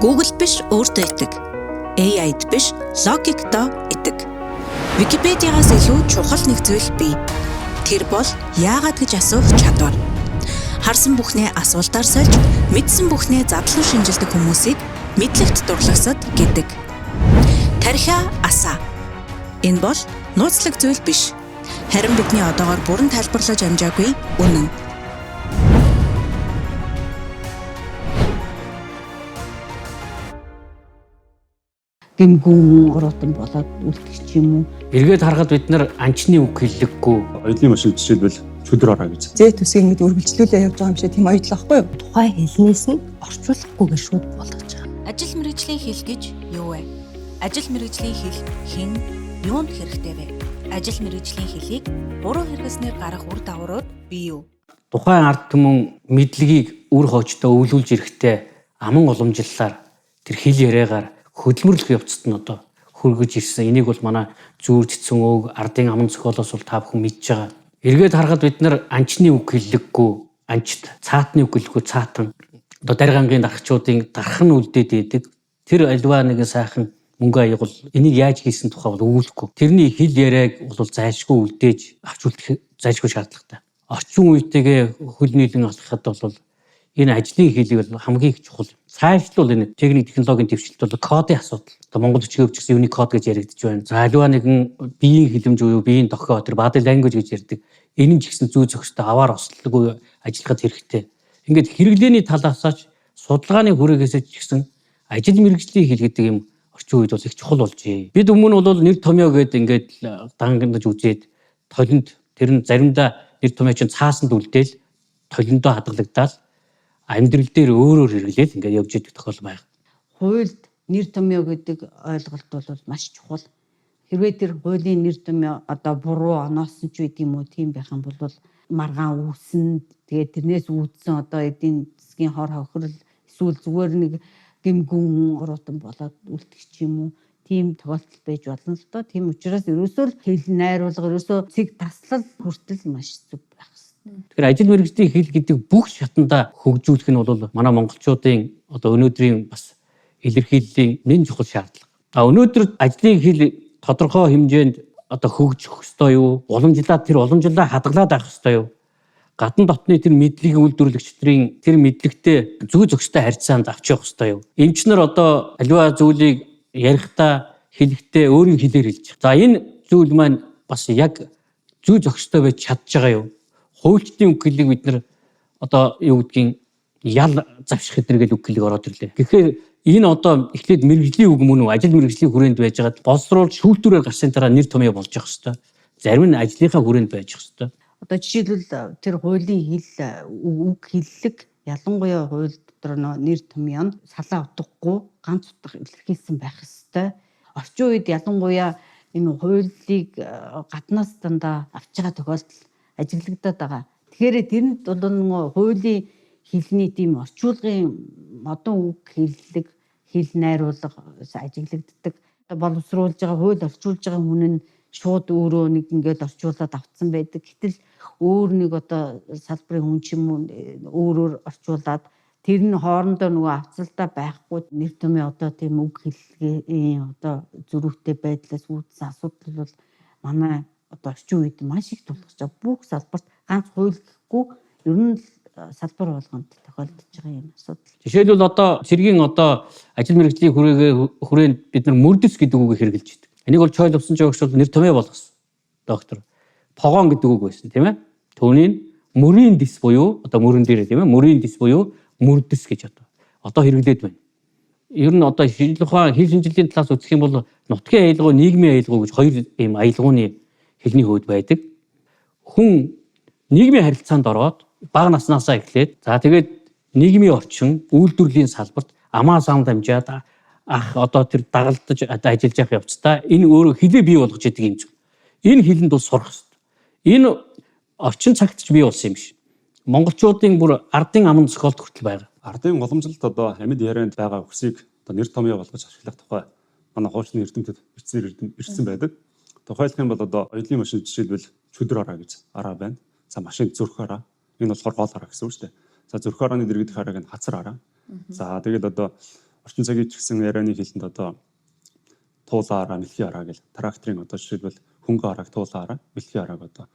Google биш өөртөө итэг. AI-д биш логикдоо итэг. Википедиагаас илүү чухал нэг зүйл бий. Тэр бол яагаад гэж асуух чадвар. Харсан бүхнээ асуултаар сольж, мэдсэн бүхнээ задлан шинжилдэг хүмүүсийг мэдлэгт дурлагсад гэдэг. Тархиа асаа. Энэ бол нууцлаг зүйл биш. Харин бидний одоогоор бүрэн тайлбарлаж амжаагүй үнэн. Гэмгүн оротон болоод үлдчих юм уу? Эргээд харахад бид нар анчны үг хэллэггүй. Оюутны машин жишээлбэл чөдөр ороо гэж. Зээ төсөө ингэж үргэлжлүүлээ явж байгаа юм шиг тийм оюутл ахгүй юу? Тухай хэлнээс нь орчуулахгүйгээр шууд болгож байгаа. Ажил мэргэжлийн хэл гэж юу вэ? Ажил мэргэжлийн хэл хэн юунд хэрэгтэй вэ? Ажил мэргэжлийн хэлийг буруу хэрэглэснээр гарах үр дагаврууд бий юу? Тухайн ард түмэн мэдлэгийг үр хождоо өвлүүлж ирэхдээ аман уламжлалаар тэр хэл яриагаар хөдөлмөрлөх явцад нь одоо хөргөж ирсэн. Энийг бол манай зүүр цэцэн өөг ардын аман зохиолоос бол та бүхэн мэдж байгаа. Эргээд харахад бид нар анчны үг хэллэггүй, анчт цаатны үг хэлэхгүй цаатан. Одоо даргангийн дархчуудын дархан үлдээд идэг. Тэр альва нэгэн сайхан мөнгө аягуул энийг яаж хийсэн тухай бол өгүүлэхгүй. Тэрний хэл яриаг бол зайлшгүй үлдээж авч үлдэх зайлшгүй шаардлагатай. Орчин үетэйгээ хөл нийлэн алхахад бол энэ ажлын хэлийг бол хамгийн их чухал. Цаашлуул энэ техник технологийн дэвшилт бол кодын асуудал. Одоо Монгол бичгийн өвчсөн юуны код гэж яригдж байна. За аливаа нэгэн биеийн хэлэмж буюу биеийн дохио тэр body language гэж ярьдаг. Энэ нь ч гэсэн зүй зохистой аваар ослолгүй ажиллахад хэрэгтэй. Ингээд хэрэглээний талаасаач судалгааны хүрээгээсээ ч гэсэн ажил мэргэжлийн хэл гэдэг юм орчин үед бол их чухал болжээ. Бид өмнө бол нэр томьёо гэдэг ингээд дангандаж үзээд толинд тэр нь заримдаа нэр томьёо чинь цаасанд үлдээл толиндоо хадгалагдаад амьдрал дээр өөрөөр хэрэглээл ингээд явж идэх тохиол байна. Хуульд нэр томьёо гэдэг ойлголт бол маш чухал. Хэрвээ тэр хуулийн нэр томьёо одоо буруу оноосон ч үгүй юм уу тийм байх юм бол маргаан үүснэ. Тэгээд тэрнээс үүдсэн одоо эдийн засгийн хор хохирол эсвэл зүгээр нэг гэмгүн оротон болоод үлдчих юм уу? Тийм тохиолдол байж болно л доо. Тийм учраас ерөөсөө хэл найруулга ерөөсөө цэг таслал хүртэл маш зүг байх. Тэгэхээр ажил мэргэжлийн хэл гэдэг бүх шатанда хөгжүүлэх нь бол манай монголчуудын одоо өнөөдрийн бас илэрхийллийн нэн чухал шаардлага. Өнөөдөр ажлын хэл тодорхой хэмжээнд одоо хөгжих ёстой юу? Уламжлаад тэр уламжлалаа хадгалаад авах ёстой юу? Гадна дотны тэр мэдлэгийн үйлдвэрлэгчдийн тэр мэдлэгтэй зүй зохистой харьцаанд авч явах ёстой юу? Эмч нар одоо аливаа зүйлийг ярихдаа хэлэхдээ өөрийн хэлээр хэлж байгаа. За энэ зүйл маань бас яг зүй зохистой байж чадж байгаа юу? Хуульчдын үг хэлийг бид нар одоо юу гэдгийг ял завших гэдэг үг хэлийг ороод ирлээ. Тэгэхээр энэ одоо эхлээд мэргэжлийн үг мөн үү? Ажил мэргэжлийн хүрээнд байж байгаа боловсруулж шүүлтүүрээр гарсны дараа нэр томьёо болж явах хэвээр. Зарим нь ажлынхаа хүрээнд байж хэвээр. Одоо жишээлбэл тэр хуулийн хэл үг хэллэг ялангуяа хууль дотор нэр томьёо нь салаа утгагүй ганц утга илэрхийлсэн байх хэвээр. Орчин үед ялангуяа энэ хуулийг гаднаас дандаа авч байгаа тохиолдол ажиглагдаад байгаа. Тэгэхээр тэрэнд бол хуулийн хэлний тийм орчуулгын модон үг хэллэг, хэл найруулга ажиглагддаг. Боловсруулж байгаа хууль орчуулж байгаа хүн нь шууд өөрөө нэг ингээд орчуулад авцсан байдаг. Гэтэл өөр нэг одоо салбарын хүн ч юм уу өөрөөр орчуулад тэр нь хоорондоо нөгөө авцалдаа байхгүй нэр томьёо одоо тийм үг хэллэгийн одоо зөрүүтэй байдлаас үүдсэн асуудал бол манай одоо орчин үед маш их тулгарч байгаа. Бүх салбарт ганц хууль гэхгүй ер нь салбар болгонд тохиолдож байгаа юм асуудал. Жишээлбэл одоо цэргийн одоо ажил мэргэжлийн хүрээнд бид нар мөрдөс гэдэг үгийг хэрэгжилж байдаг. Энийг бол Чойл Увсан жогч бол нэр томьёо болгосон. Доктор Погон гэдэг үг байсан тийм ээ. Түүний мөрийн дис буюу одоо мөрөн дээр тийм ээ. Мөрийн дис буюу мөрдөс гэж одоо хэрэглээд байна. Ер нь одоо шинжилгээ ухаан хэл шинжилгээний талаас үзэх юм бол нутгийн аялал, нийгмийн аялал гэж хоёр ийм аялгауны хэлний хүүд байдаг. Хүн нийгмийн харилцаанд ороод бага наснаасаа эхлээд за тэгээд нийгмийн орчин, үйлдвэрлэлийн салбарт амаа сам дамжаад одоо тэр дагалдаж ажиллаж явах явцдаа энэ өөрөө хэлээ бий болгож яадаг юм зүйл. Энэ хэлэнд бол сурах хэрэгтэй. Энэ орчин цагт ч бий болсон юм биш. Монголчуудын бүр ардын аман зохиолт хүртэл байгаа. Ардын уламжлалт одоо амьд ярианд байгаа үгсийг одоо нэр томьёо болгож ашиглах тухай манай хуульчны эрдэмтэд ирсэн байдаг. Тухайлх юм бол одоо оюутны машин жишээлбэл чөдөр араа гэж араа байна. За машин зүрх араа. Энэ болохоор гол араа гэсэн үг шүү дээ. За зүрх арааны дэргэдэх арааг нь хацар араа. За тэгээд одоо орчин цагийн ч гэсэн ярианы хэлэнд одоо туулаараа мэлхий араа гэл тракторын одоо жишээлбэл хөнгө арааг туулаараа мэлхий арааг одоо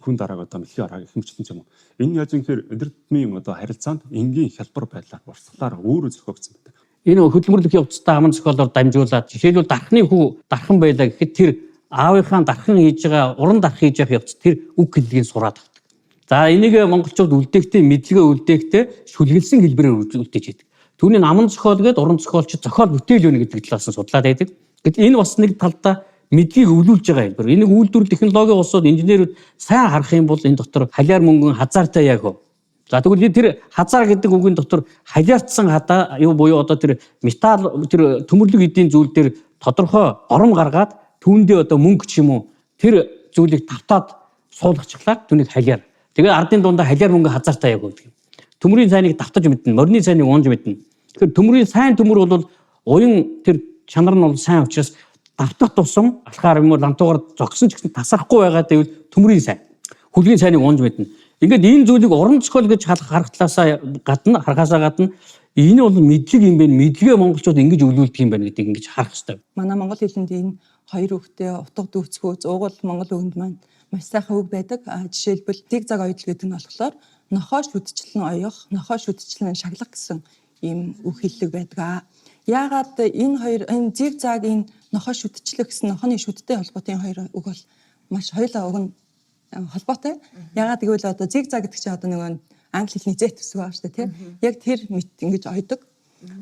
хүн дарааг одоо мэлхий арааг их хэмжлэн ч юм уу. Энэ яаж юм гэхээр өдөртмийн одоо харилцаанд энгийн хялбар байдлаар урсгалаар өөрөө зохиогдсон байдаг. Энэ хөдөлмөрлөх явцдаа аман зохиолоор дамжуулаад жишээлбэл дархны хүү дархан байлаа гэхэд тэр аавынхаа дархан хийж байгаа уран дарах хийж явах явц тэр үг хэллэгийг сураад авдаг. За энийг монголчууд үлдээхдээ мэдлэгээ үлдээхдээ шүлгэлсэн хэлбэрээр үлдээж байдаг. Түүний аман зохиол гээд уран зохиолч зохиол бүтээл өгнө гэдэг талаас нь судлаад байдаг. Гэтэл энэ бас нэг талдаа мэдлэгийг өвлүүлж байгаа хэлбэр. Энийг үйлдвэрлэл технологийн улсууд инженерүүд сайн харах юм бол энэ дотор халиар мөнгөн хазаартай яг хөө. За тэгвэл тэр хазаар гэдэг үгийн дотор халиартсан хадаа юу буюу одоо тэр металл тэр төмөрлөг эдийн зүйл дээр тодорхой орон гаргаад түүндээ одоо мөнгө ч юм уу тэр зүйлийг тавтаад суулгачихлаа түүнийг халиар. Тэгээ ардын дундаа халиар мөнгө хазаартай яг гэдэг. Төмрийн сайныг давтаж мэднэ, морины сайныг унж мэднэ. Тэгэхээр төмрийн сайн төмөр бол уян тэр чанар нь бол сайн учраас давтах тусам алхаар юм уу лантуугаар зогсон ч гэсэн тасрахгүй байгаа гэвэл төмрийн сайн. Хүлгийн сайныг унж мэднэ. Ингээд энэ зүйлийг уран зохиол гэж харах талаасаа гадна харахаасаа гадна энэ бол мэдлэг юм байна. Мэдлэгээ монголчууд ингэж өвлүүлдэг юм байна гэдгийг ингэж харах хэрэгтэй. Манай монгол хэлэнд энэ хоёр үгтэй утга дүүцгүү зуугал монгол үгэнд маань маш сайхан үг байдаг. Жишээлбэл зигзаг оёдл гэдэг нь болохоор нохоо шүдчлэн оёх, нохоо шүдчлэн шаглах гэсэн ийм үг хэллэг байдаг. Яагаад энэ хоёр энэ зигзаг энэ нохоо шүдчлэх гэсэн нохооны шүдтэй холбоотой энэ хоёр үг бол маш хоёулаа уг нь холбоотой. Яагаад гэвэл одоо зигзаг гэдэг чинь одоо нэг англи хэлний Z төсөв байгаа шүү дээ тийм. Яг тэр мэт ингэж ойдог.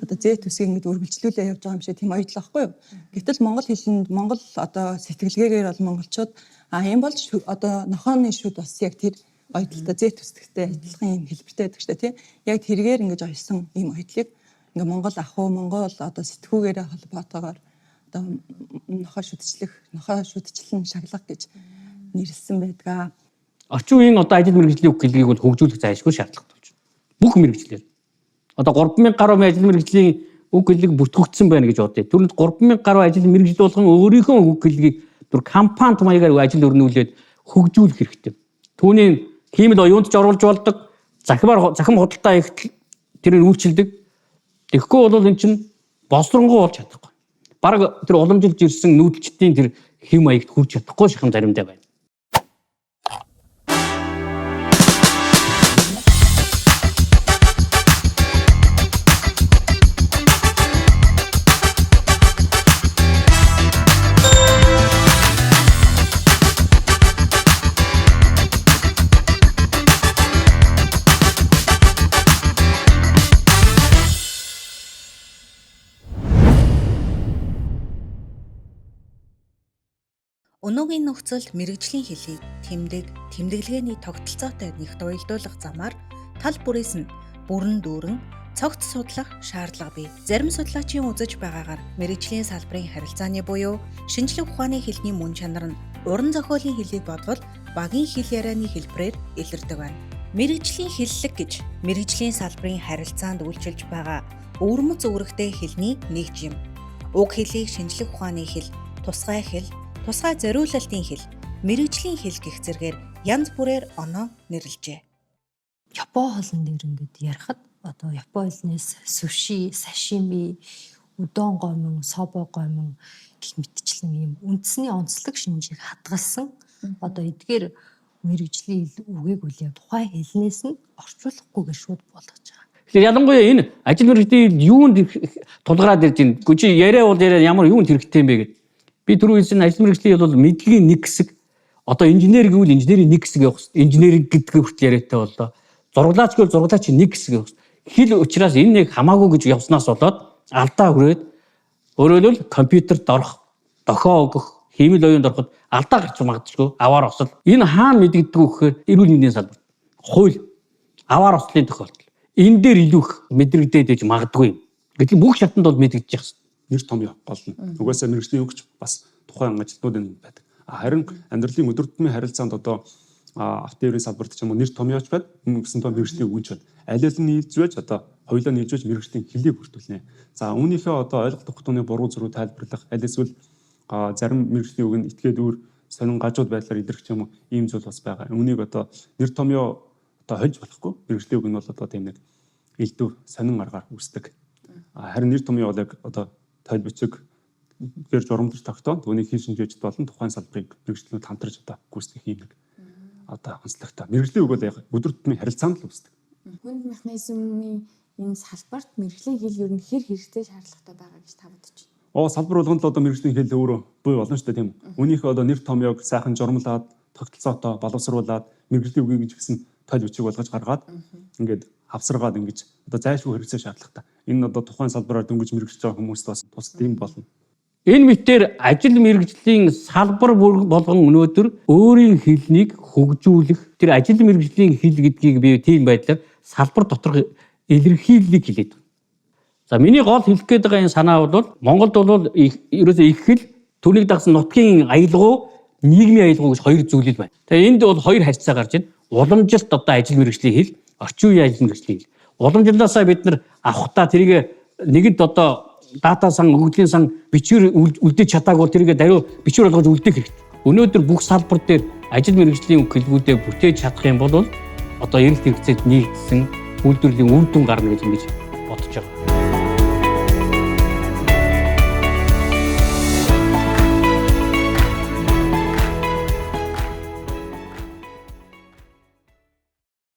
Одоо Z төсгийг ингэж үргэлжлүүлээ явж байгаа юм шиг тийм ойдлоо байхгүй юу? Гэтэл монгол хэлэнд монгол одоо сэтгэлгээгээр бол монголчууд энэ бол одоо нохооны шүд бас яг тэр ойдлолтой Z төсдөгтэй адилхан юм хэлбэртэй байдаг шүү дээ тийм. Яг тэргээр ингэж ойсон ийм ойдлыг ингээ монгол ахуй монгол одоо сэтгүүгээрээ холбоотойгоор одоо нохоо шүдчлэн шаглах гэж нэрлсэн байдаг. Орчин үеийн одоо ажил мэргэжлийн үг хэллэгийг бол хөгжүүлэх зайлшгүй шаардлагатай болж байна. Бүх мэргэжлээр. Одоо 3000 гаруй ажил мэргэжлийн үг хэллэг бүртгэгдсэн байна гэж бодъё. Түрүүнд 3000 гаруй ажил мэргэжил болгон өөрийнхөө үг хэллэгийг түр компанид маягаар ажил өрнүүлээд хөгжүүлэх хэрэгтэй. Түүний хиймэл оюунд ч оруулж болдог, захим худалдаа их тэрийг үйлчилдэг. Тэгэхгүй бол эн чинь боловсронгуй болж чадахгүй. Бараг тэр уламжилж ирсэн нүүдэлчдийн тэр хэм маягт хүрч чадахгүй шахам заримдаа байна. Өнөөгийн нөхцөлд мэрэгжлийн хэлийг тэмдэг, тэмдэглэгээний тогтолцоотой нэгт уялдуулах замаар тал бүрээс нь бүрэн дүүрэн цогт судлах шаардлага бий. Зарим судлаачийн үзэж байгаагаар мэрэгжлийн салбарын харилцааны буюу шинжлэх ухааны хэлний мөн чанар нь уран зохиолын хэлийг бодвол багийн хэл ярианы хэлбэрээр илэрдэг байна. Мэрэгжлийн хэллэг гэж мэрэгжлийн салбарын харилцаанд үйлчилж байгаа өвөрмөц үүрэгтэй хэлний нэгж юм. Уг хэлийг шинжлэх ухааны хэл, тусгай хэл, тусгай зориулалтын хэл, мэрэгжлийн хэл гэх зэргээр янз бүрээр оноо нэрлэжээ. Япон хоолн дээр ингээд ярихад одоо Япон хэлнээс суши, сашими, удон гомон, собо гомон гэх мэтчлэн ийм үндэсний онцлог шинжийг хадгалсан одоо эдгээр мэрэгжлийн үгийг үл тухайн хэлнээс нь орчуулахгүйгээр шууд болгож байгаа. Тэгэхээр ялангуяа энэ ажил мэргэжлийн юунд тулгараад ирж байна. Гүчи яриа бол яриа ямар юунд хэрэгтэй юм бэ гэдэг. Би түрүү хэлсэн ажил мэргэжлийн бол мэдлэгийн нэг хэсэг. Одоо инженер гэвэл инженерийн нэг хэсэг явах хэрэгтэй. Инженер гэдэг хүртэл яриатай боллоо. Зурглаач гэвэл зурглаачийн нэг хэсэг явах хэрэгтэй. Хэл учраас энэ нэг хамаагүй гэж явснаас болоод алдаа хүрээд өөрөөр хэлбэл компьютерт орох, дохио өгөх, хиймэл оюунд ороход алдаа гарч магадгүй. Аваар осол. Энэ хаана мэдэгддэг вэ гэхээр эрүүл мэндийн салбар. Хууль, аваар ослын тохиолдол. Энэ дээр илүү их мэдрэгдээд иж магадгүй. Гэтэл бүх шатанд бол мэдэгдэж явах. Нэр том гол нь. Угаасаа мэрэгжлийн өгч бас тухайн ажилтнуудын байдаг. Харин амьдралын өдөртмийн харилцаанд одоо автоэрийн салбарт ч юм уу нэр томьёоч байд. Энэ гэсэн том мэрэгжлийн өгч байд. Аль аль нь нийлж байж одоо хоёулаа нийлж байж мэрэгжлийн хэлийг бүрдүүлнэ. За үүнийхээ одоо ойлголт тогтооны буруу зуруу тайлбарлах, аль эсвэл зарим мэрэгжлийн үг нь итгээд өөр сонин гажууд байдлаар идэрх ч юм уу ийм зүйл бас байгаа. Үүнийг одоо нэр томьёо одоо хольж болохгүй. Мэрэгжлийн үг нь бол одоо тийм нэг элдв сонин аргаар үүсдэг. Харин нэр томьёо бол яг одоо тойл бичиг гэр журамдэр тогтооно. Түүнийг хийн шинжээжд болон тухайн салбарыг мэрэгчлэнүүд хамтарч одоо гүйцэтгэх юм нэг одоо онцлогтой. Мэрэгжлийн үг бол яг өдөр тутмын харилцаанд л үүсдэг. Хүнд механизмын энэ салбарт мэрэгжлийн хэл ер нь хэр хэрэгтэй шаардлагатай байгаа гэж та бодож байна? Салбар болгонд л одоо мэрэгжлийн хэл өөрөө буй болно шүү дээ тийм үү. Үүнийхээ одоо нэр томьёог сайхан журмлаад, тогтолцоотой боловсруулад мэрэгжлийн үгийг ч гэсэн тойл бичиг болгож гаргаад ингээд авсаргаад ингэж одоо зайлшгүй хэрэгцээ шаардлагатай. Энэ одоо тухайн салбараар дөнгөж мэрэгжиж байгаа хүмүүст бас тусад юм болно. Энэ мэтээр ажил мэргэжлийн салбар болгон өнөөдөр өөрийн хэлнийг хөгжүүлэх тэр ажил мэргэжлийн хэл гэдгийг би тийм байдлаар салбар доторх илэрхийллийг хэлээд байна. За миний гол хэлэх гээд байгаа энэ санаа бол Монголд бол ерөөсөө их хэл түүнийг дагсан нутгийн аялгау, нийгмийн аялгау гэж хоёр зүйлэл байна. Тэгээ энд бол хоёр харьцаа гарч байна. Уламжилт одоо ажил мэргэжлийн хэл, орчин үеийн ажил мэргэжлийн хэл. Уламжлалаасаа бид нар авахтаа тэрийг нэгэд одоо дата сан, өгөгдлийн сан бичвэр үлдээж чадаагүй тэрийг даруй бичвэр болгож үлдээх хэрэгтэй. Өнөөдөр бүх салбар дээр ажил мэргэжлийн хэлбүүдээ бүтээж чадах юм бол одоо эрэлт хэрэгцээнд нийцсэн үйлдвэрлэлийн үр дүн гарна гэж ингэж